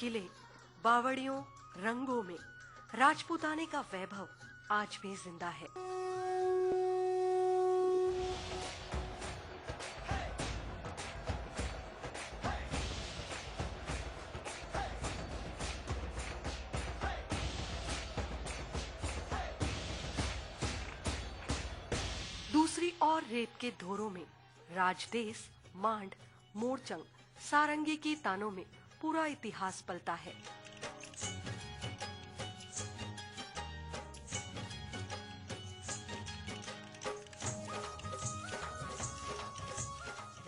किले, बावड़ियों, रंगों में राजपूताने का वैभव आज भी जिंदा है। दूसरी ओर रेत के धोरों में राजदेस, मांड, मोरचंग, सारंगी की तानों में पूरा इतिहास पलता है।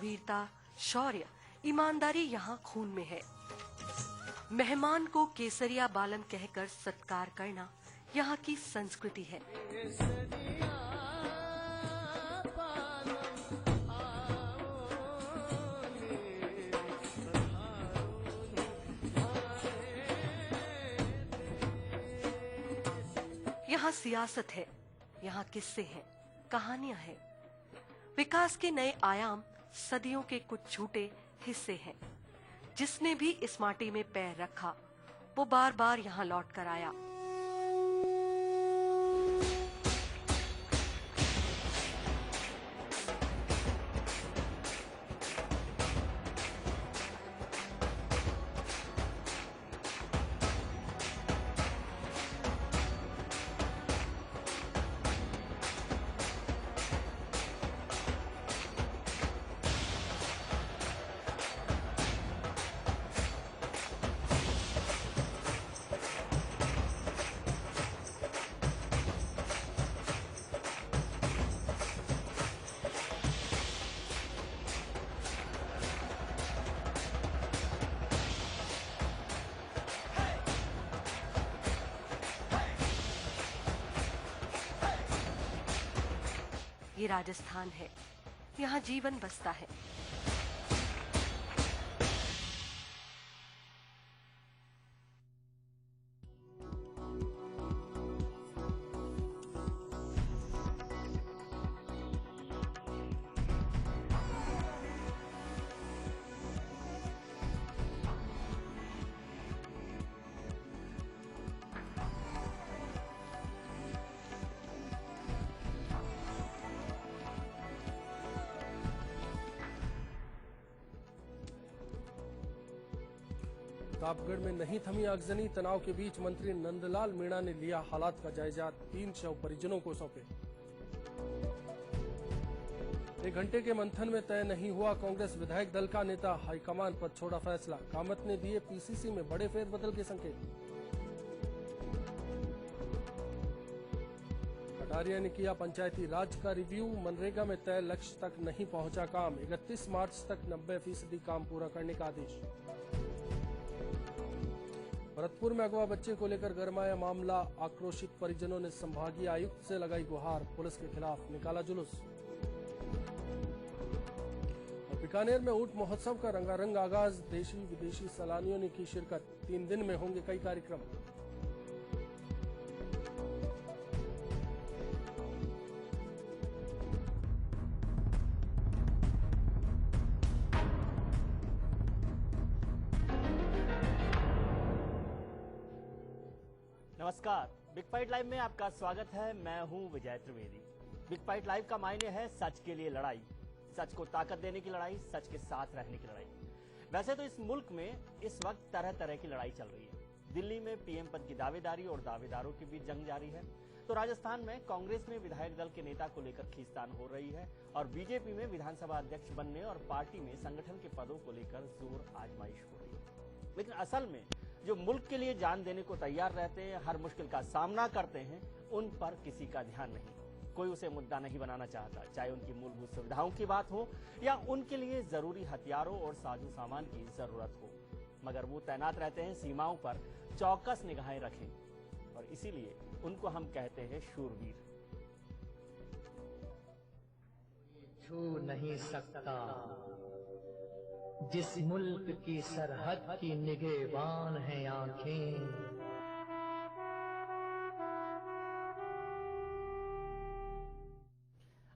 वीरता, शौर्य, ईमानदारी यहाँ खून में है। मेहमान को केसरिया बालन कहकर सत्कार करना यहाँ की संस्कृति है। यहाँ सियासत है, यहाँ किस्से हैं, कहानियां हैं। विकास के नए आयाम सदियों के कुछ झूठे हिस्से हैं। जिसने भी इस माटी में पैर रखा वो बार बार यहाँ लौट कर आया। ये राजस्थान है, यहाँ जीवन बसता है। प्रतापगढ़ में नहीं थमी आगजनी, तनाव के बीच मंत्री नंदलाल मीणा ने लिया हालात का जायजा, 3 शव परिजनों को सौंपे। 1 घंटे के मंथन में तय नहीं हुआ कांग्रेस विधायक दल का नेता, हाईकमान पर छोड़ा फैसला। कामत ने दिए पीसीसी में बड़े फेरबदल के संकेत। कटारिया ने किया पंचायती राज का रिव्यू, मनरेगा में तय लक्ष्य तक नहीं पहुंचा काम। 31 मार्च तक 90% काम पूरा करने का आदेश। भरतपुर में अगवा बच्चे को लेकर गरमाया मामला, आक्रोशित परिजनों ने संभागीय आयुक्त से लगाई गुहार, पुलिस के खिलाफ निकाला जुलूस। और बीकानेर में ऊंट महोत्सव का रंगारंग आगाज, देशी विदेशी सैलानियों ने की शिरकत। 3 दिन में होंगे कई कार्यक्रम। नमस्कार, बिग फाइट लाइव में आपका स्वागत है। मैं हूं विजय त्रिवेदी। बिग फाइट लाइव का मायने है सच के लिए लड़ाई, सच को ताकत देने की लड़ाई, सच के साथ रहने की लड़ाई। वैसे तो इस मुल्क में इस वक्त तरह तरह की लड़ाई चल रही है। दिल्ली में पीएम पद की दावेदारी और दावेदारों के बीच जंग जारी है, तो राजस्थान में कांग्रेस में विधायक दल के नेता को लेकर खींचतान हो रही है और बीजेपी में विधानसभा अध्यक्ष बनने और पार्टी में संगठन के पदों को लेकर जोर आजमाइश हो रही है। लेकिन असल में जो मुल्क के लिए जान देने को तैयार रहते हैं, हर मुश्किल का सामना करते हैं, उन पर किसी का ध्यान नहीं। कोई उसे मुद्दा नहीं बनाना चाहता, चाहे उनकी मूलभूत सुविधाओं की बात हो या उनके लिए जरूरी हथियारों और साजो सामान की जरूरत हो। मगर वो तैनात रहते हैं सीमाओं पर, चौकस निगाहें रखें, और इसीलिए उनको हम कहते हैं शूरवीर। छू नहीं सकता जिस मुल्क की सरहद की निगहबान है आंखें।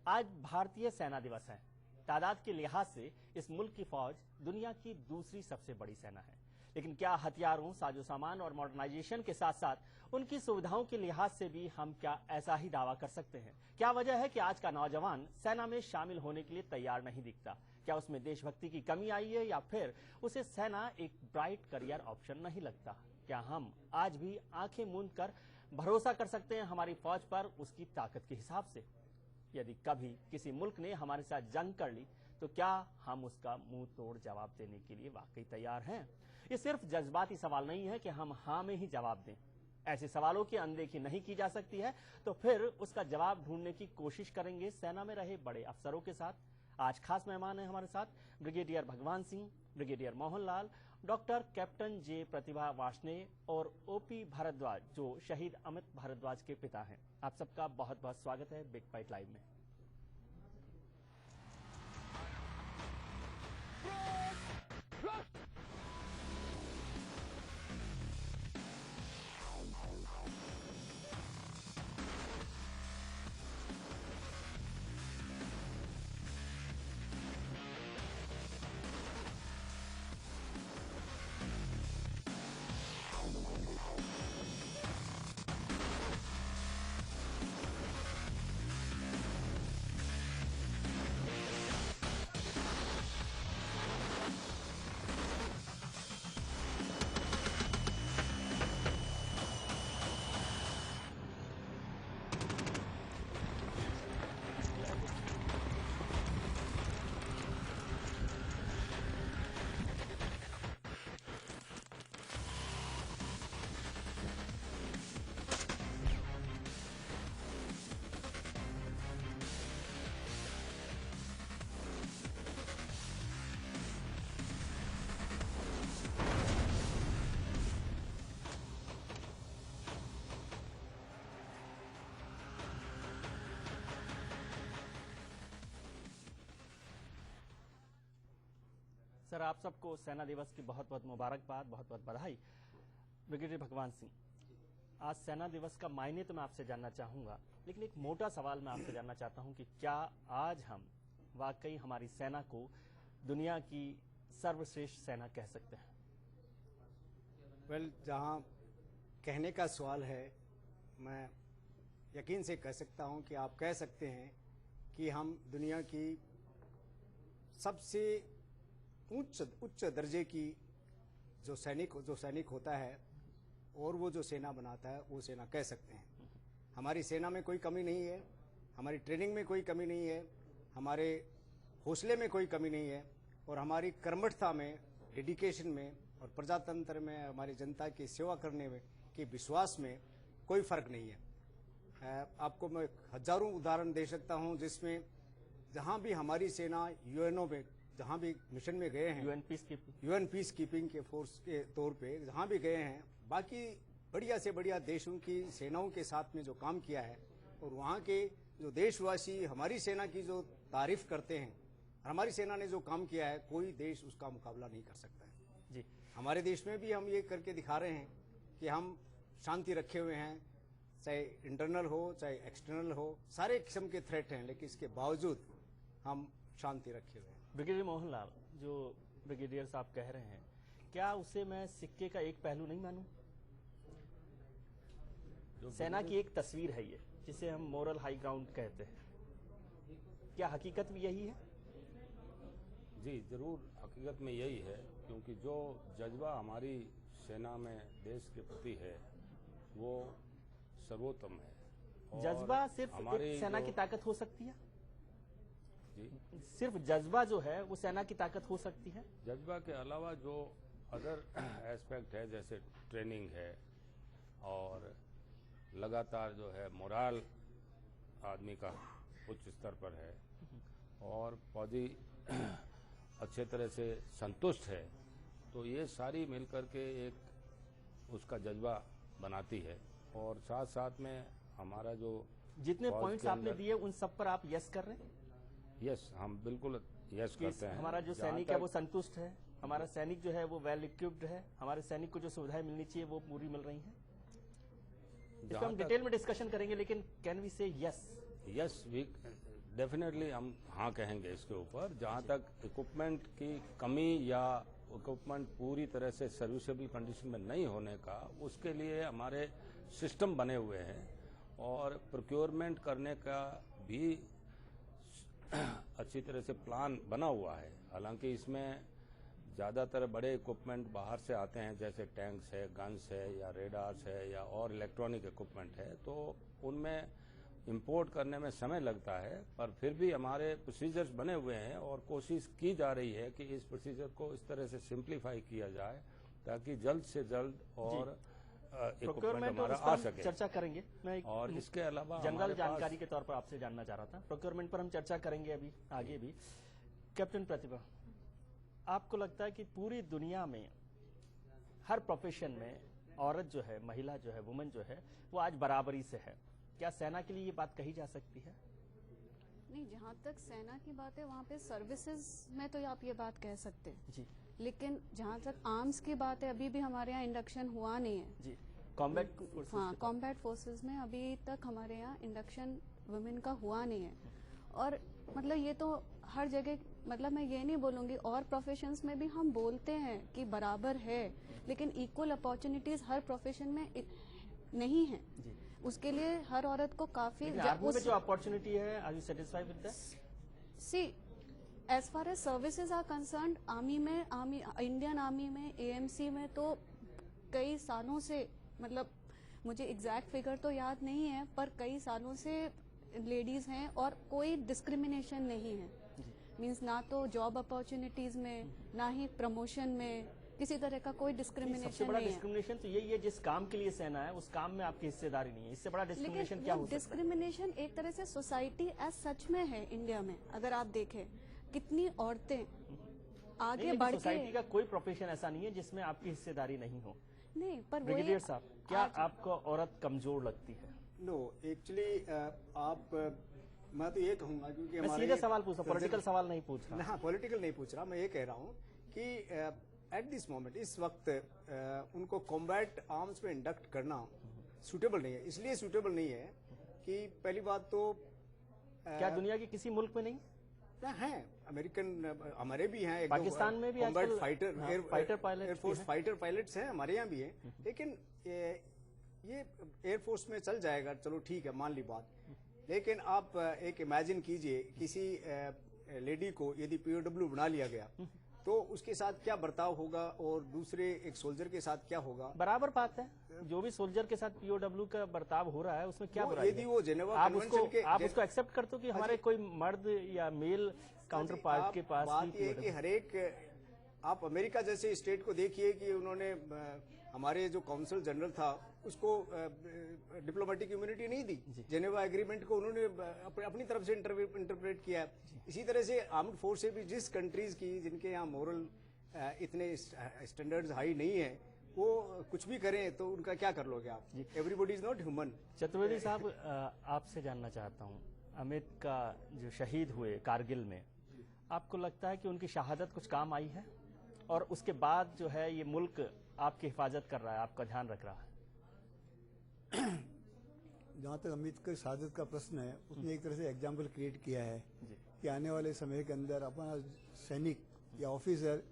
आज भारतीय सेना दिवस है। तादाद के लिहाज से इस मुल्क की फौज दुनिया की दूसरी सबसे बड़ी सेना है, लेकिन क्या हथियारों, साजो सामान और मॉडर्नाइजेशन के साथ साथ उनकी सुविधाओं के लिहाज से भी हम क्या ऐसा ही दावा कर सकते हैं? क्या वजह है कि आज का नौजवान सेना में शामिल होने के लिए तैयार नहीं दिखता? क्या उसमें देशभक्ति की कमी आई है या फिर उसे सेना एक ब्राइट करियर ऑप्शन नहीं लगता? क्या हम आज भी आंखें मूंद कर भरोसा कर सकते हैं हमारी फौज पर उसकी ताकत के हिसाब से? यदि कभी किसी मुल्क ने हमारे साथ जंग कर ली तो क्या हम उसका मुंह तोड़ जवाब देने के लिए वाकई तैयार हैं? ये सिर्फ जज्बाती सवाल नहीं है कि हम हाँ में ही जवाब दें। ऐसे सवालों की अनदेखी नहीं की जा सकती है, तो फिर उसका जवाब ढूंढने की कोशिश करेंगे सेना में रहे बड़े अफसरों के साथ। आज खास मेहमान हैं हमारे साथ brigadier Bhagwan Singh, brigadier Mohanlal, doctor captain J Pratibha Varshney और ओपी भारद्वाज, जो शहीद अमित भारद्वाज के पिता हैं। आप सबका बहुत बहुत स्वागत है बिग फाइट लाइव में। सर, आप सबको सेना दिवस की बहुत बहुत मुबारकबाद, बहुत बहुत बधाई। ब्रिगेडियर भगवान सिंह, आज सेना दिवस का मायने तो मैं आपसे जानना चाहूँगा, लेकिन एक मोटा सवाल मैं आपसे जानना चाहता हूँ कि क्या आज हम वाकई हमारी सेना को दुनिया की सर्वश्रेष्ठ सेना कह सकते हैं? वेल, जहाँ कहने का सवाल है, मैं यकीन से कह सकता हूँ कि आप कह सकते हैं कि हम दुनिया की सबसे उच्च दर्जे की जो सैनिक होता है और वो जो सेना बनाता है, वो सेना कह सकते हैं। हमारी सेना में कोई कमी नहीं है, हमारी ट्रेनिंग में कोई कमी नहीं है, हमारे हौसले में कोई कमी नहीं है और हमारी कर्मठता में, डेडिकेशन में और प्रजातंत्र में हमारी जनता की सेवा करने में के विश्वास में कोई फर्क नहीं है। आपको मैं हजारों उदाहरण दे सकता हूं जिसमें जहां भी हमारी सेना यूएनओ में जहां भी मिशन में गए हैं, यूएन पीस कीपिंग के फोर्स के तौर पे जहां भी गए हैं, बाकी बढ़िया से बढ़िया देशों की सेनाओं के साथ में जो काम किया है और वहां के जो देशवासी हमारी सेना की जो तारीफ करते हैं, हमारी सेना ने जो काम किया है, कोई देश उसका मुकाबला नहीं कर सकता है जी। हमारे देश में भी हम ये करके दिखा रहे हैं कि हम शांति रखे हुए हैं, चाहे इंटरनल हो चाहे एक्सटर्नल हो, सारे किस्म के थ्रेट हैं, लेकिन इसके बावजूद हम शांति रखे हुए हैं। ब्रिगेडियर मोहनलाल, जो ब्रिगेडियर साहब कह रहे हैं, क्या उसे मैं सिक्के का एक पहलू नहीं मानूं? सेना की एक तस्वीर है ये, जिसे हम मोरल हाई ग्राउंड कहते हैं। क्या हकीकत भी यही है? जी जरूर, हकीकत में यही है, क्योंकि जो जज्बा हमारी सेना में देश के प्रति है वो सर्वोत्तम है। जज्बा सिर्फ एक सेना की ताकत हो सकती है? जी, सिर्फ जज्बा जो है वो सेना की ताकत हो सकती है? जज्बा के अलावा जो अदर एस्पेक्ट है, जैसे ट्रेनिंग है और लगातार जो है मोराल आदमी का उच्च स्तर पर है और फौजी अच्छे तरह से संतुष्ट है, तो ये सारी मिलकर के एक उसका जज्बा बनाती है। और साथ साथ में हमारा जो जितने पॉइंट्स आपने दिए उन सब पर आप यस कर रहे हैं? यस, हम बिल्कुल यस करते हैं। हमारा जो सैनिक है वो संतुष्ट है, हमारा सैनिक जो है वो वेल इक्विप्ड है, हमारे सैनिक को जो सुविधाएं मिलनी चाहिए वो पूरी मिल रही हैं। इसको हम डिटेल में डिस्कशन करेंगे, लेकिन कैन वी से यस? यस, वी डेफिनेटली हम हाँ कहेंगे इसके ऊपर। जहाँ तक इक्विपमेंट की कमी या इक्विपमेंट पूरी तरह से सर्विसेबल कंडीशन में नहीं होने का, उसके लिए हमारे सिस्टम बने हुए हैं और प्रोक्योरमेंट करने का भी अच्छी तरह से प्लान बना हुआ है। हालांकि इसमें ज़्यादातर बड़े इक्विपमेंट बाहर से आते हैं, जैसे टैंक्स है, गन्स है या रेडार्स है या और इलेक्ट्रॉनिक इक्विपमेंट है, तो उनमें इंपोर्ट करने में समय लगता है। पर फिर भी हमारे प्रोसीजर्स बने हुए हैं और कोशिश की जा रही है कि इस प्रोसीजर को इस तरह से सिंप्लीफाई किया जाए ताकि जल्द से जल्द और इक्विपमेंट हमारा आ सके। चर्चा करेंगे। मैं और इसके अलावा जनरल जानकारी के तौर पर आपसे जानना चाह रहा था, प्रोक्योरमेंट पर हम चर्चा करेंगे अभी आगे भी। कैप्टन प्रतिभा, आपको लगता है कि पूरी दुनिया में हर प्रोफेशन में औरत जो है, महिला जो है, वुमेन जो है, वो आज बराबरी से है? क्या सेना के लिए ये बात कही जा सकती है? नहीं, जहाँ तक सेना की बात है वहाँ पे सर्विसेज में तो आप ये बात कह सकते हैं जी। लेकिन जहाँ तक आर्म्स की बात है, अभी भी हमारे यहाँ इंडक्शन हुआ नहीं है जी। कॉम्बैट हाँ, कॉम्बैट फोर्सेस में अभी तक हमारे यहाँ इंडक्शन वुमेन का हुआ नहीं है। और मतलब ये तो हर जगह, मतलब मैं ये नहीं बोलूंगी, और प्रोफेशंस में भी हम बोलते हैं कि बराबर है, लेकिन इक्वल अपॉर्चुनिटीज हर प्रोफेशन में नहीं है। उसके लिए हर औरत को काफी आर्मी में जो अपॉर्चुनिटी है, are you satisfied with that? See, as far as services are concerned, Indian Army में, एएमसी में तो कई सालों से, मतलब मुझे एग्जैक्ट फिगर तो याद नहीं है, पर कई सालों से लेडीज हैं और कोई डिस्क्रिमिनेशन नहीं है। मींस ना तो जॉब अपॉर्चुनिटीज में, ना ही प्रमोशन में, किसी तरह का कोई डिस्क्रिमिनेशन सबसे बड़ा नहीं है। डिस्क्रिमिनेशन तो यही है, जिस काम के लिए सेना है उस काम में आपकी हिस्सेदारी नहीं है। इससे बड़ा डिस्क्रिमिनेशन क्या हो सकता है? डिस्क्रिमिनेशन एक तरह से सोसाइटी एज सच में है इंडिया में। अगर आप देखें कितनी औरतें आगे बढ़ के, सोसाइटी का कोई प्रोफेशन ऐसा नहीं है जिसमें आपकी हिस्सेदारी नहीं हो। नहीं, पर ब्रिगेडियर साहब, क्या आपको औरत कमजोर लगती है? नो, एक्चुअली आप, मैं तो ये कहूंगा क्योंकि मैं सीधे सवाल पूछ रहा हूं, पॉलिटिकल सवाल नहीं पूछ रहा। हाँ, पॉलिटिकल नहीं पूछ रहा, मैं ये कह रहा हूँ कि एट दिस मोमेंट, इस वक्त उनको कॉम्बैट आर्म्स में इंडक्ट करना सूटेबल नहीं है। इसलिए सूटेबल नहीं है कि पहली बात तो क्या दुनिया के किसी मुल्क में नहीं है? अमेरिकन हमारे भी हैं, पाकिस्तान में भी combat fighter pilot, air force fighter pilots हैं हमारे यहाँ भी हैं। लेकिन ये एयरफोर्स में चल जाएगा, चलो ठीक है, मान ली बात। लेकिन आप एक इमेजिन कीजिए, किसी लेडी को यदि पीओडब्ल्यू बना लिया गया तो उसके साथ क्या बर्ताव होगा और दूसरे एक सोल्जर के साथ क्या होगा? बराबर बात है, जो भी सोल्जर के साथ पीओडब्ल्यू का बर्ताव हो रहा है उसमें क्या बुराई है? यदि वो जेनेवा आप उसको एक्सेप्ट करते हो कि हमारे कोई मर्द या मेल काउंटर पार्ट के पास? बात ये है कि हर एक, आप अमेरिका जैसे स्टेट को देखिए कि उन्होंने हमारे जो काउंसिल जनरल था उसको डिप्लोमेटिक इम्यूनिटी नहीं दी। जेनेवा एग्रीमेंट को उन्होंने अपनी तरफ से इंटरप्रेट किया है। इसी तरह से आर्म्ड फोर्स से भी जिस कंट्रीज की जिनके यहाँ मोरल इतने स्टैंडर्ड्स हाई नहीं है, वो कुछ भी करें तो उनका क्या कर लोगे आप? Everybody is not human. Chaturvedi साहब, आपसे जानना चाहता हूँ, अमित का जो शहीद हुए कारगिल में, आपको लगता है कि उनकी शहादत कुछ काम आई है? और उसके बाद जो है ये मुल्क आपकी हिफाजत कर रहा है, आपका ध्यान रख रहा है? जहाँ तक अमित के शहादत का प्रश्न है, उसने एक तरह से एग्जाम्पल क्रिएट किया है कि आने वाले समय के अंदर अपना सैनिक या ऑफिसर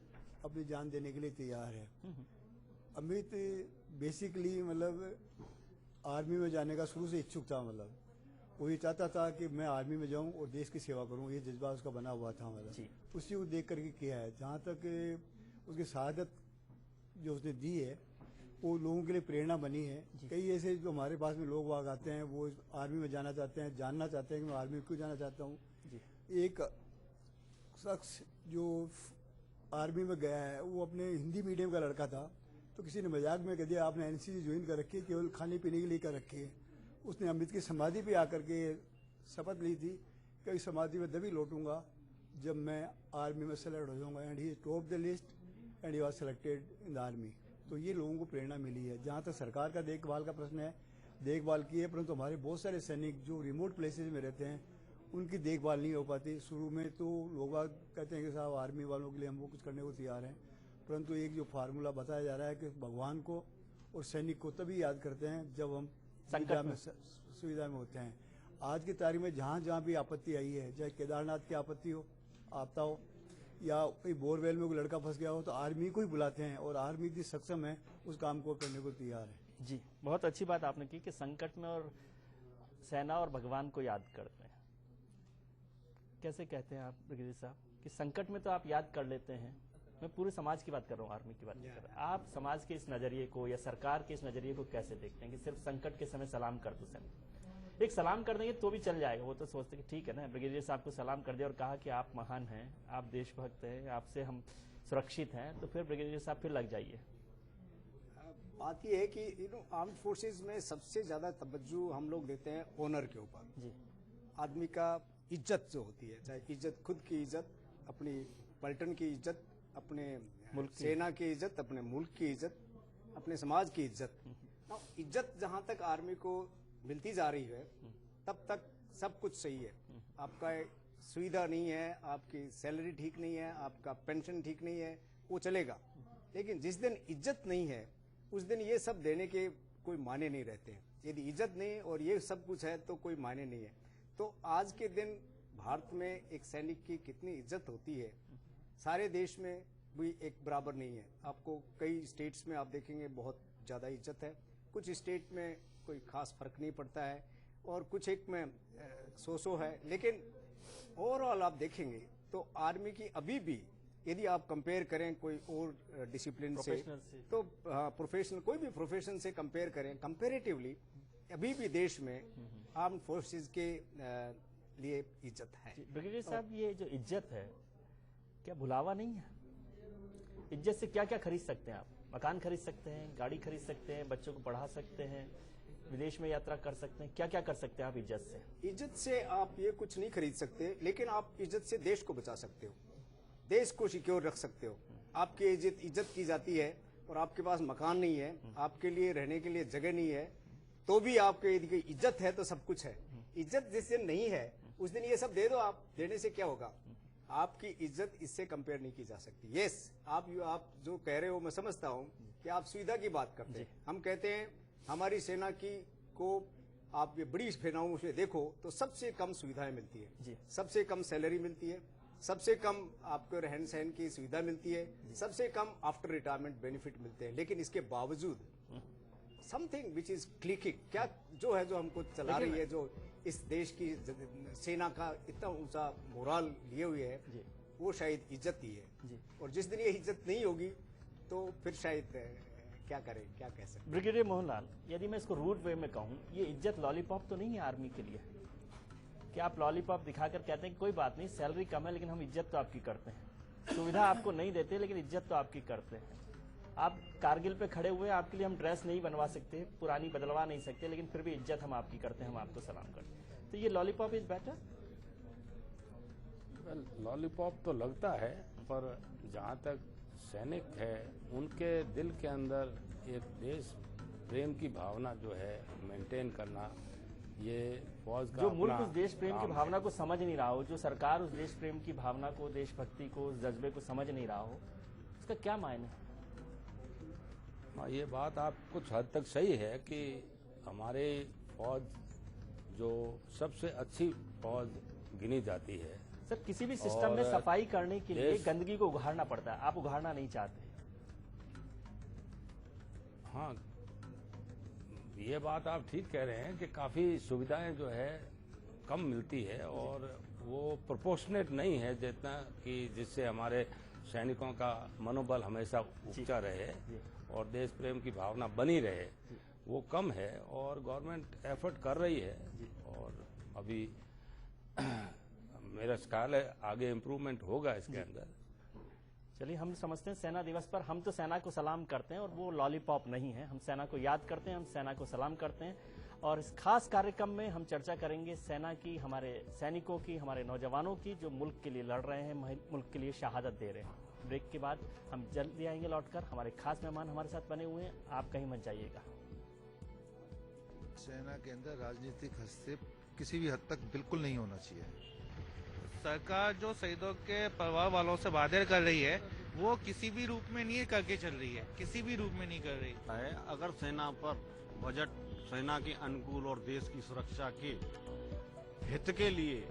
अपनी जान देने के लिए तैयार है। अमित बेसिकली मतलब आर्मी में जाने का शुरू से इच्छुक था। मतलब वो ये चाहता था कि मैं आर्मी में जाऊं और देश की सेवा करूं, ये जज्बा उसका बना हुआ था। मतलब उसी को देख करके किया है। जहाँ तक उसकी शहादत जो उसने दी है वो लोगों के लिए प्रेरणा बनी है। कई ऐसे जो हमारे पास में लोग वाग आते हैं, वो आर्मी में जाना चाहते हैं, जानना चाहते हैं कि मैं आर्मी में क्यों जाना चाहता हूँ। एक शख्स जो आर्मी में गया है वो अपने हिंदी मीडियम का लड़का था, तो किसी ने मजाक में कह दिया आपने एनसीसी ज्वाइन कर रखी है, केवल खाने पीने के लिए कर रखी है। उसने अमित की समाधि पे आकर के शपथ ली थी कि इस समाधि में तभी लौटूंगा जब मैं आर्मी में सेलेक्ट हो जाऊंगा। And he top the list and he was selected in the army. तो ये लोगों को प्रेरणा मिली है। जहाँ तक सरकार का देखभाल का प्रश्न है, देखभाल की है, परंतु हमारे बहुत सारे सैनिक जो रिमोट प्लेसेस में रहते हैं उनकी देखभाल नहीं हो पाती। शुरू में तो लोग कहते हैं कि साहब आर्मी वालों के लिए हम वो कुछ करने को तैयार हैं, परंतु एक जो फार्मूला बताया जा रहा है कि भगवान को और सैनिक को तभी याद करते हैं जब हम सुविधा में होते हैं। आज की तारीख में जहाँ जहाँ भी आपत्ति आई है, चाहे केदारनाथ की आपत्ति हो, आपदा हो, या कोई बोरवेल में कोई लड़का फंस गया हो तो आर्मी को ही बुलाते हैं और आर्मी इतनी सक्षम है उस काम को करने को तैयार है। जी, बहुत अच्छी बात आपने की कि संकट में और सेना और भगवान को याद करते हैं। कैसे कहते हैं आप ब्रिगेडियर साहब कि संकट में तो आप याद कर लेते हैं, मैं पूरे समाज की बात कर रहा हूँ, आर्मी की बात नहीं कर रहा। आप समाज के इस नजरिए को या सरकार के इस नजरिए को कैसे देखते हैं कि सिर्फ संकट के समय सलाम कर दो? सैनिक एक सलाम कर देंगे तो भी चल जाएगा, वो तो सोचते कि ठीक है ना, ब्रिगेडियर साहब को सलाम कर दिया और कहा कि आप महान हैं, आप देशभक्त हैं, आपसे हम सुरक्षित हैं, तो फिर ब्रिगेडियर साहब फिर लग जाइए। बात यह है कि आर्म्ड फोर्सेज में सबसे ज्यादा तवज्जो हम लोग देते हैं ऑनर के ऊपर। जी, आदमी का इज्जत जो होती है, चाहे इज्जत खुद की इज्जत, अपनी पलटन की इज्जत, अपने मुल्क की सेना की इज्जत, अपने मुल्क की इज्जत, अपने समाज की इज्जत। इज्जत जहां तक आर्मी को मिलती जा रही है तब तक सब कुछ सही है। आपका सुविधा नहीं है, आपकी सैलरी ठीक नहीं है, आपका पेंशन ठीक नहीं है, वो चलेगा। लेकिन जिस दिन इज्जत नहीं है उस दिन ये सब देने के कोई मायने नहीं रहते हैं। यदि इज्जत नहीं और ये सब कुछ है तो कोई मायने नहीं है। तो आज के दिन भारत में एक सैनिक की कितनी इज्जत होती है, सारे देश में भी एक बराबर नहीं है। आपको कई स्टेट्स में आप देखेंगे बहुत ज्यादा इज्जत है, कुछ स्टेट में कोई खास फर्क नहीं पड़ता है और कुछ एक में सो है। लेकिन ओवरऑल आप देखेंगे तो आर्मी की अभी भी यदि आप कंपेयर करें कोई और डिसिप्लिन से, तो प्रोफेशनल कोई भी प्रोफेशन से कंपेयर करें, कंपेरेटिवली अभी भी देश में आर्म्ड फोर्सेस के लिए इज्जत है। ब्रिगेडियर साहब, ये जो इज्जत है क्या भुलावा नहीं है? इज्जत से क्या क्या खरीद सकते हैं आप? मकान खरीद सकते हैं, गाड़ी खरीद सकते हैं, बच्चों को पढ़ा सकते हैं, विदेश में यात्रा कर सकते हैं, क्या क्या कर सकते हैं आप इज्जत से? इज्जत से आप ये कुछ नहीं खरीद सकते, लेकिन आप इज्जत से देश को बचा सकते हो, देश को सिक्योर रख सकते हो। आपकी इज्जत की जाती है और आपके पास मकान नहीं है, आपके लिए रहने के लिए जगह नहीं है, तो भी आपके यदि इज्जत है तो सब कुछ है। इज्जत जिस दिन नहीं है उस दिन ये सब दे दो आप, देने से क्या होगा? आपकी इज्जत इससे कंपेयर नहीं की जा सकती। यस, आप जो कह रहे हो मैं समझता हूँ कि आप सुविधा की बात करते हैं। हम कहते हैं हमारी सेना की को आप ये बड़ी सेनाओं से देखो तो सबसे कम सुविधाएं मिलती है, सबसे कम सैलरी मिलती है, सबसे कम आपको रहन सहन की सुविधा मिलती है, सबसे कम आफ्टर रिटायरमेंट बेनिफिट मिलते हैं। लेकिन इसके बावजूद समथिंग विच इज क्लिकिंग, क्या जो है जो हमको चला रही है, जो इस देश की सेना का इतना ऊंचा मोराल लिए हुए है, वो शायद इज्जत ही है। और जिस दिन ये इज्जत नहीं होगी तो फिर शायद क्या करें, क्या कह सकते। ब्रिगेडियर मोहनलाल, यदि मैं इसको रूट वे में कहूँ, ये इज्जत लॉलीपॉप तो नहीं है आर्मी के लिए कि आप लॉलीपॉप दिखाकर कहते हैं कि कोई बात नहीं, सैलरी कम है लेकिन हम इज्जत तो आपकी करते हैं, सुविधा आपको नहीं देते लेकिन इज्जत तो आपकी करते हैं। आप कारगिल पे खड़े हुए, आपके लिए हम ड्रेस नहीं बनवा सकते, पुरानी बदलवा नहीं सकते, लेकिन फिर भी इज्जत हम आपकी करते हैं, हम आपको सलाम करते हैं। तो ये लॉलीपॉप इज बेटर? लॉलीपॉप तो लगता है, पर जहाँ तक सैनिक है उनके दिल के अंदर एक देश प्रेम की भावना जो है मेंटेन करना, ये फौज का जो मुल्क उस देश प्रेम की भावना को समझ नहीं रहा हो, जो सरकार उस देश प्रेम की भावना को, देशभक्ति को, उस जज्बे को समझ नहीं रहा हो, उसका क्या मायने? हाँ, ये बात आप कुछ हद तक सही है कि हमारे फौज जो सबसे अच्छी फौज गिनी जाती है। सर, किसी भी सिस्टम में सफाई करने के लिए गंदगी को उघाड़ना पड़ता है, आप उघाड़ना नहीं चाहते। हाँ, ये बात आप ठीक कह रहे हैं कि काफी सुविधाएं जो है कम मिलती है और वो प्रोपोर्शनेट नहीं है जितना कि जिससे हमारे सैनिकों का मनोबल हमेशा ऊंचा रहे और देश प्रेम की भावना बनी रहे, वो कम है और गवर्नमेंट एफर्ट कर रही है। और अभी मेरा ख्याल है आगे इम्प्रूवमेंट होगा इसके अंदर। चलिए, हम समझते हैं सेना दिवस पर हम तो सेना को सलाम करते हैं और वो लॉलीपॉप नहीं है, हम सेना को याद करते हैं, हम सेना को सलाम करते हैं। और इस खास कार्यक्रम में हम चर्चा करेंगे सेना की, हमारे सैनिकों की, हमारे नौजवानों की जो मुल्क के लिए लड़ रहे हैं, मुल्क के लिए शहादत दे रहे हैं। ब्रेक के बाद हम जल्दी आएंगे लौटकर। हमारे खास मेहमान हमारे साथ बने हुए हैं, आप कहीं मत जाइएगा। सेना के अंदर राजनीतिक हस्तक्षेप किसी भी हद तक बिल्कुल नहीं होना चाहिए। सरकार जो शहीदों के परिवार वालों से वादे कर रही है वो किसी भी रूप में नहीं करके चल रही है, किसी भी रूप में नहीं कर रही है। अगर सेना पर बजट सेना के अनुकूल और देश की सुरक्षा के हित के लिए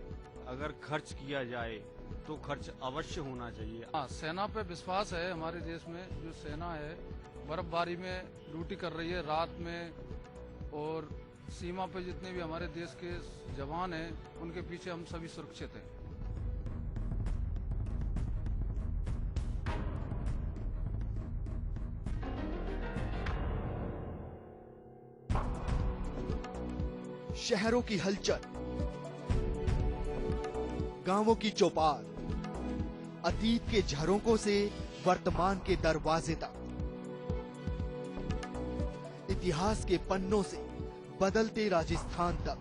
अगर खर्च किया जाए तो खर्च अवश्य होना चाहिए। हाँ, सेना पे विश्वास है हमारे देश में। जो सेना है बर्फबारी में ड्यूटी कर रही है रात में, और सीमा पे जितने भी हमारे देश के जवान हैं उनके पीछे हम सभी सुरक्षित हैं। शहरों की हलचल, गांवों की चौपाल, अतीत के झरोकों से वर्तमान के दरवाजे तक, इतिहास के पन्नों से बदलते राजस्थान तक,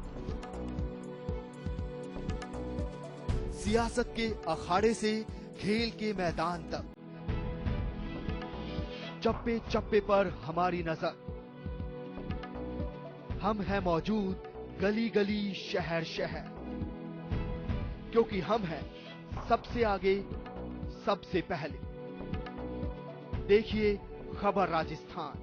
सियासत के अखाड़े से खेल के मैदान तक, चप्पे चप्पे पर हमारी नजर। हम हैं मौजूद गली गली, शहर शहर, क्योंकि हम हैं सबसे आगे, सबसे पहले। देखिए खबर राजस्थान।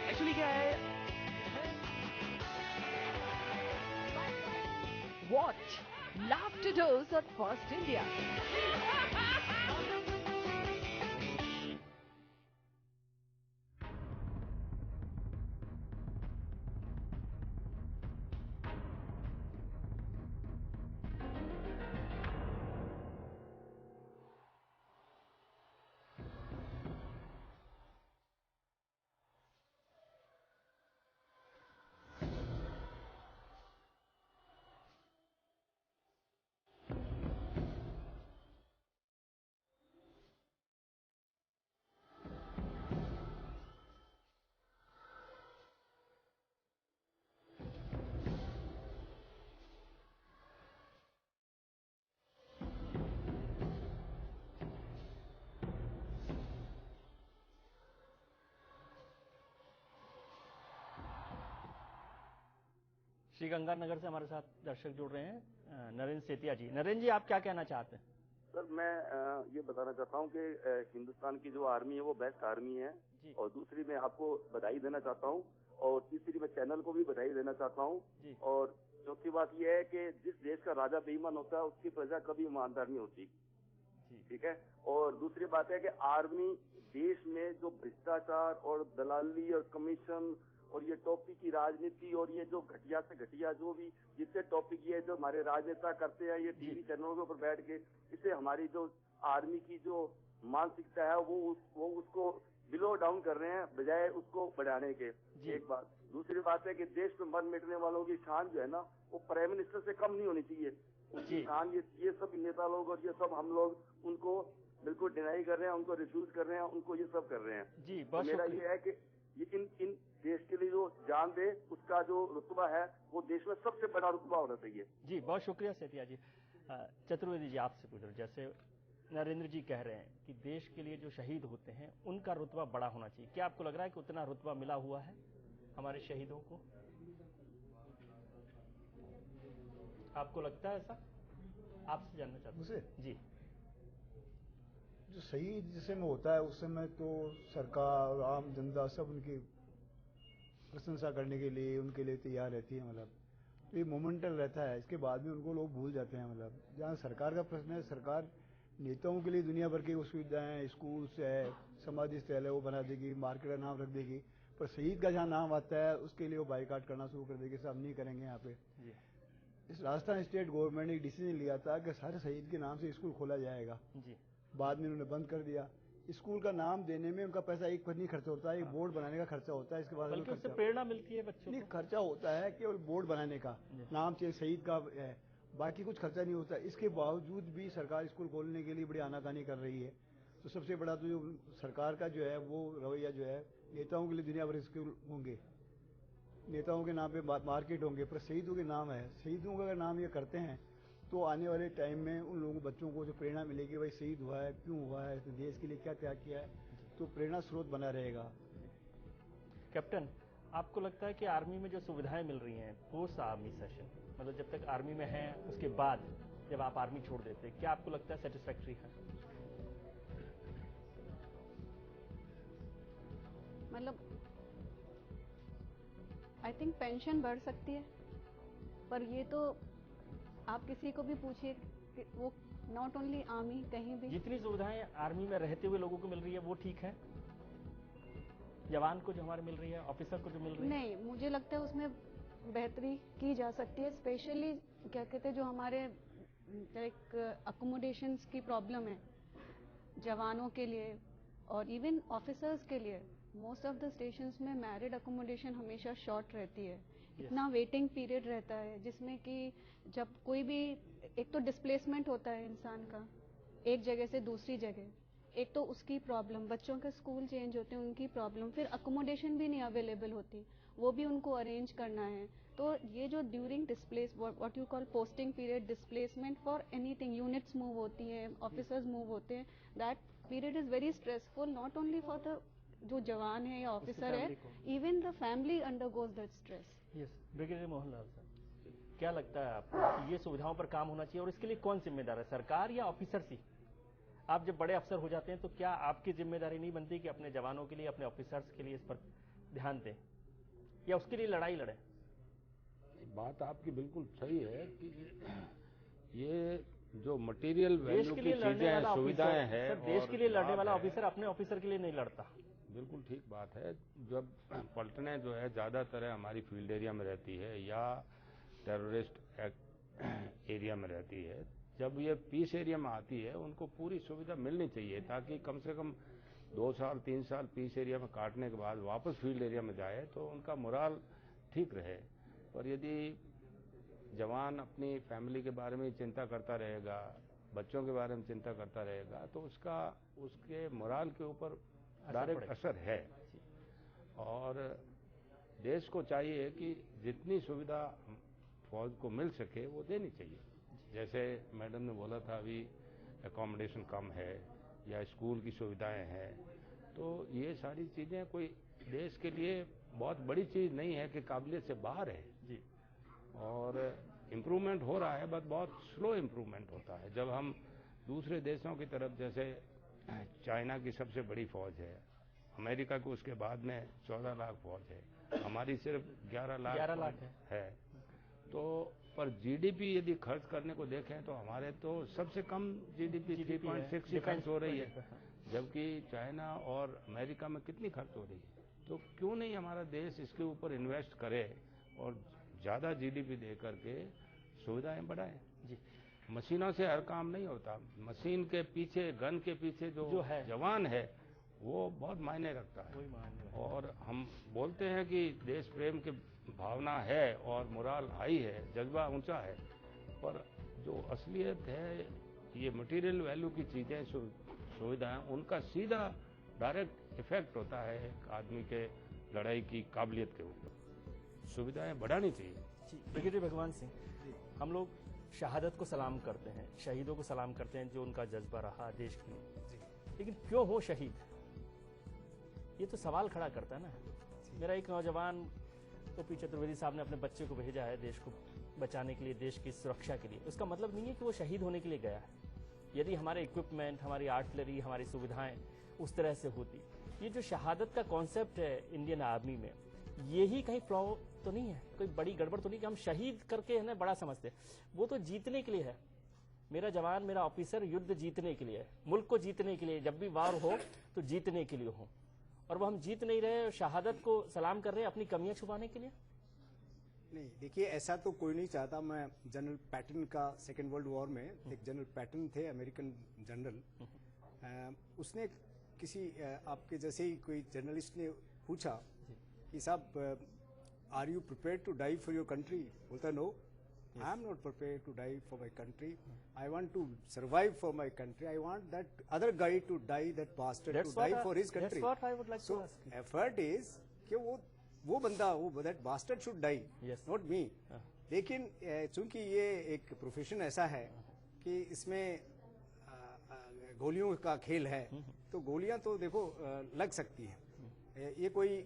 एक्चुअली क्या है, Watch Laughter Dose at First India. Shri Ganganagar से हमारे साथ दर्शक जुड़ रहे हैं, नरेंद्र सेतिया जी। नरेंद्र जी, आप क्या कहना चाहते हैं? सर, मैं ये बताना चाहता हूँ कि हिंदुस्तान की जो आर्मी है वो बेस्ट आर्मी है, और दूसरी मैं आपको बधाई देना चाहता हूँ, और तीसरी मैं चैनल को भी बधाई देना चाहता हूँ, और चौथी बात यह है कि जिस देश का राजा बेईमान होता है उसकी प्रजा कभी ईमानदार नहीं होती। ठीक है। और दूसरी बात है कि आर्मी देश में जो भ्रष्टाचार और दलाली और कमीशन और ये टॉपिक की राजनीति और ये जो घटिया से घटिया जो भी जितने टॉपिक ये जो हमारे राजनेता करते हैं ये टीवी चैनलों के ऊपर बैठ के, इससे हमारी जो आर्मी की जो मानसिकता है वो उसको बिलो डाउन कर रहे हैं बजाय उसको बढ़ाने के। एक बात। दूसरी बात है कि देश में मर मिटने वालों की शान जो है ना वो प्राइम मिनिस्टर से कम नहीं होनी चाहिए। उसकी शान ये सब नेता लोग और ये सब हम लोग उनको बिल्कुल डिनाई कर रहे हैं, उनको रिफ्यूज कर रहे हैं, उनको ये सब कर रहे हैं। जी, तो मेरा ये है कि ये इन देश के लिए जो जान दे उसका जो रुतबा है वो देश में सबसे बड़ा रुतबा होना चाहिए। जी, बहुत शुक्रिया सेतिया जी। चतुर्वेदी जी, आपसे पूछ रहे, जैसे नरेंद्र जी कह रहे हैं कि देश के लिए जो शहीद होते हैं उनका रुतबा बड़ा होना चाहिए, क्या आपको लग रहा है कि उतना रुतबा मिला हुआ है हमारे शहीदों को? आपको लगता है ऐसा? आपसे जानना चाहता हूं। जी, जो शहीद जिस समय होता है उस समय तो सरकार, आम जनता सब उनकी प्रशंसा करने के लिए उनके लिए तैयार रहती है। मतलब तो ये मोमेंटल रहता है, इसके बाद भी उनको लोग भूल जाते हैं। मतलब जहाँ सरकार का प्रश्न है, सरकार नेताओं के लिए दुनिया भर की सुविधाएं, स्कूल है, समाधि स्थल है वो बना देगी, मार्केट का नाम रख देगी, पर शहीद का जहाँ नाम आता है उसके लिए वो बाइकाट करना शुरू कर देगी, सब नहीं करेंगे यहाँ पे। इस राजस्थान स्टेट गवर्नमेंट ने एक डिसीजन लिया था कि सारे शहीद के नाम से स्कूल खोला जाएगा। बाद में उन्होंने बंद कर दिया। स्कूल का नाम देने में उनका पैसा एक नहीं खर्चा होता है, एक बोर्ड बनाने का खर्चा होता है। इसके बाद बल्कि उससे प्रेरणा मिलती है बच्चों को। खर्चा होता है केवल बोर्ड बनाने का, नाम चाहिए शहीद का है, बाकी कुछ खर्चा नहीं होता। इसके बावजूद भी सरकार स्कूल खोलने के लिए बड़ी आनाकानी कर रही है। तो सबसे बड़ा तो जो सरकार का जो है वो रवैया जो है, नेताओं के लिए दुनिया भर स्कूल होंगे, नेताओं के नाम पे मार्केट होंगे, पर शहीदों के नाम है। शहीदों का अगर नाम ये करते हैं तो आने वाले टाइम में उन लोगों बच्चों को जो प्रेरणा मिलेगी, भाई शहीद हुआ है, क्यों हुआ है, इसने देश के लिए क्या त्याग किया है, तो प्रेरणा स्रोत बना रहेगा। कैप्टन, आपको लगता है कि आर्मी में जो सुविधाएं मिल रही हैं पोस्ट आर्मी सेशन, मतलब जब तक आर्मी में हैं उसके बाद जब आप आर्मी छोड़ देते, क्या आपको लगता है सेटिस्फैक्ट्री है? मतलब आई थिंक पेंशन बढ़ सकती है, पर ये तो आप किसी को भी पूछिए कि वो नॉट ओनली आर्मी, कहीं भी जितनी सुविधाएं आर्मी में रहते हुए लोगों को मिल रही है वो ठीक है, जवान को जो हमारे मिल रही है, ऑफिसर को जो मिल रही है? नहीं, मुझे लगता है उसमें बेहतरी की जा सकती है। स्पेशली क्या कहते हैं, जो हमारे लाइक अकोमोडेशंस की प्रॉब्लम है जवानों के लिए और इवन ऑफिसर्स के लिए। मोस्ट ऑफ द स्टेशंस में मैरिड अकोमोडेशन हमेशा शॉर्ट रहती है। इतना वेटिंग पीरियड रहता है जिसमें कि जब कोई भी, एक तो डिस्प्लेसमेंट होता है इंसान का एक जगह से दूसरी जगह, एक तो उसकी प्रॉब्लम, बच्चों के स्कूल चेंज होते हैं उनकी प्रॉब्लम, फिर अकोमोडेशन भी नहीं अवेलेबल होती, वो भी उनको अरेंज करना है। तो ये जो during displace what you call posting period, displacement for anything, units move होती हैं, ऑफिसर्स मूव होते हैं, that period is very stressful not only for the जो जवान है या ऑफिसर है, even the family undergoes that stress. Yes, brigadier Mohanlal sir, क्या लगता है आपको कि ये सुविधाओं पर काम होना चाहिए और इसके लिए कौन जिम्मेदार है, सरकार या ऑफिसर ही? आप जब बड़े अफसर हो जाते हैं तो क्या आपकी जिम्मेदारी नहीं बनती कि अपने जवानों के लिए, अपने ऑफिसर्स के लिए इस पर ध्यान दें या उसके लिए लड़ाई लड़ें? बात आपकी बिल्कुल सही है कि ये जो मटेरियल वैल्यू की चीजें हैं, सुविधाएं हैं, देश के लिए लड़ने वाला ऑफिसर अपने ऑफिसर के लिए नहीं लड़ता। बिल्कुल ठीक बात है। जब पलटनें जो है ज़्यादातर हमारी फील्ड एरिया में रहती है या टेररिस्ट एरिया में रहती है, जब ये पीस एरिया में आती है उनको पूरी सुविधा मिलनी चाहिए ताकि कम से कम 2 साल 3 साल पीस एरिया में काटने के बाद वापस फील्ड एरिया में जाए तो उनका मोराल ठीक रहे। पर यदि जवान अपनी फैमिली के बारे में चिंता करता रहेगा, बच्चों के बारे में चिंता करता रहेगा, तो उसके मोराल के ऊपर डायरेक्ट असर है। और देश को चाहिए कि जितनी सुविधा फौज को मिल सके वो देनी चाहिए। जैसे मैडम ने बोला था अभी एकोमोडेशन कम है या स्कूल की सुविधाएं हैं, तो ये सारी चीजें कोई देश के लिए बहुत बड़ी चीज नहीं है कि काबिलियत से बाहर है जी। और इम्प्रूवमेंट हो रहा है, बट बहुत स्लो इम्प्रूवमेंट होता है। जब हम दूसरे देशों की तरफ, जैसे चाइना की सबसे बड़ी फौज है, अमेरिका को उसके बाद में 14 लाख फौज है, हमारी सिर्फ 11 लाख है। तो पर जीडीपी यदि खर्च करने को देखें तो हमारे तो सबसे कम जीडीपी 3.6 ही खर्च हो रही है, जबकि चाइना और अमेरिका में कितनी खर्च हो रही है। तो क्यों नहीं हमारा देश इसके ऊपर इन्वेस्ट करे और ज्यादा जीडीपी दे करके सुविधाएं बढ़ाएं जी। मशीनों से हर काम नहीं होता, मशीन के पीछे, गन के पीछे जो है जवान है वो बहुत मायने रखता है। और हम बोलते हैं कि देश प्रेम की भावना है और मोराल हाई है, जज्बा ऊंचा है, पर जो असलियत है ये मटेरियल वैल्यू की चीजें, सुविधाएं, उनका सीधा डायरेक्ट इफेक्ट होता है एक आदमी के लड़ाई की काबिलियत के ऊपर। सुविधाएं बढ़ानी चाहिए जी। ब्रिगेडियर भगवान सिंह, हम लोग शहादत को सलाम करते हैं, शहीदों को सलाम करते हैं जो उनका जज्बा रहा देश के लिए, लेकिन क्यों हो शहीद, ये तो सवाल खड़ा करता है ना। मेरा एक नौजवान ओपी चतुर्वेदी साहब ने अपने बच्चे को भेजा है देश को बचाने के लिए, देश की सुरक्षा के लिए। उसका मतलब नहीं है कि वो शहीद होने के लिए गया है। यदि हमारे इक्विपमेंट, हमारी आर्टिलरी, हमारी सुविधाएं उस तरह से होती, ये जो शहादत का कॉन्सेप्ट है इंडियन आर्मी में, यही कहीं फ्लॉ तो नहीं है, कोई बड़ी गड़बड़ तो नहीं कि हम शहीद करके है ना बड़ा समझते। वो तो जीतने के लिए है। मेरा जवान, मेरा ऑफिसर युद्ध जीतने के लिए है, मुल्क को जीतने के लिए। जब भी वार हो तो जीतने के लिए हो, और वो हम जीत नहीं रहे, शहादत को सलाम कर रहे हैं अपनी कमियां छुपाने के लिए। नहीं, देखिए ऐसा तो कोई नहीं चाहता। मैं जनरल पैटन का सेकेंड वर्ल्ड वॉर में एक जनरल पैटन थे, अमेरिकन जनरल, उसने किसी आपके जैसे ही कोई जर्नलिस्ट ने पूछा कि साहब are you prepared to die for your country? बोलता no, I am not prepared to die for my country, I want to survive for my country, I want that other guy to die, that bastard to die for his country. So effort is कि वो बंदा, वो that bastard should die, not me. लेकिन चूंकि ये एक profession ऐसा है कि इसमें गोलियों का खेल है, तो गोलियां तो देखो लग सकती हैं, ये कोई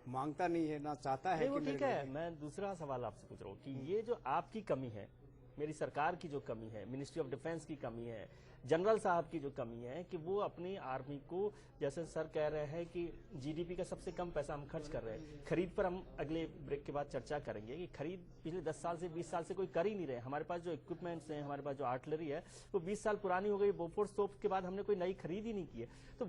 मांगता नहीं है, ना चाहता है। वो ठीक है। मैं दूसरा सवाल आपसे पूछ रहा हूँ कि ये जो आपकी कमी है, मेरी सरकार की जो कमी है, मिनिस्ट्री ऑफ डिफेंस की कमी है, जनरल साहब की जो कमी है कि वो अपनी आर्मी को, जैसे सर कह रहे हैं कि जीडीपी का सबसे कम पैसा हम खर्च कर रहे हैं। खरीद पर हम अगले ब्रेक के बाद चर्चा करेंगे कि खरीद पिछले 10 साल से 20 साल से कोई कर ही नहीं रहे। हमारे पास जो इक्विपमेंट्स हैं, हमारे पास जो आर्टिलरी है वो 20 साल पुरानी हो गई। बोफोर्स तोप के बाद हमने कोई नई खरीद ही नहीं की है। तो